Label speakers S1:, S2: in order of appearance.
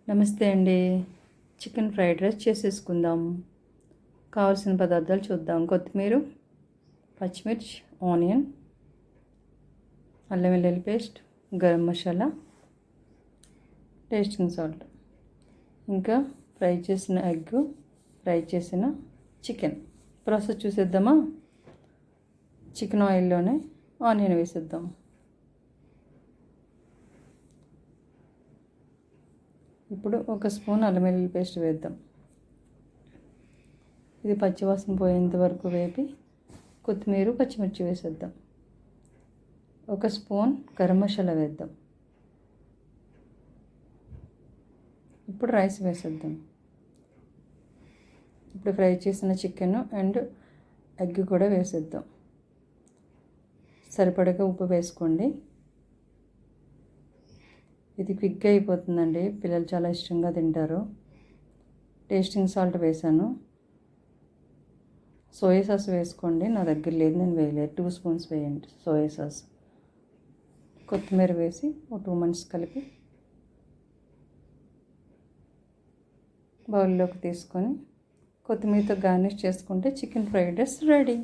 S1: నమస్తే అండి. Chicken fried rice చేసేసుకుందాం. కావాల్సిన పదార్థాలు చూద్దాం. కొత్తిమీర, పచ్చిమిర్చి, ఆనియన్, అల్లం వెల్లుల్లి paste, garam masala, tasting salt, ఇంకా ఫ్రై చేసిన ఎగ్, ఫ్రై చేసిన చికెన్. ప్రాసెస్ చూసేద్దామా? చికెన్ ఆయిల్లోనే ఆనియన్ వేసేద్దాం. ఇప్పుడు ఒక స్పూన్ అల్లం వెల్లుల్లి పేస్ట్ వేద్దాం. ఇది పచ్చివాసన పోయేంత వరకు వేపి కొత్తిమీర, పచ్చిమిర్చి వేసేద్దాం. ఒక స్పూన్ గరం మసాలా వేద్దాం. ఇప్పుడు రైస్ వేసేద్దాం. ఇప్పుడు ఫ్రై చేసిన చికెన్ అండ్ ఎగ్ కూడా వేసేద్దాం. సరిపడగా ఉప్పు వేసుకోండి. ఇది క్విక్గా అయిపోతుందండి, పిల్లలు చాలా ఇష్టంగా తింటారు. టేస్టింగ్ సాల్ట్ వేసాను. సోయా సాస్ వేసుకోండి, నా దగ్గర లేదు, నేను వేయలేదు. 2 స్పూన్స్ వేయండి సోయా సాస్. కొత్తిమీర వేసి ఒక 2 మినిట్స్ కలిపి బౌల్లోకి తీసుకొని కొత్తిమీరతో గార్నిష్ చేసుకుంటే చికెన్ ఫ్రైడ్ రైస్ రెడీ.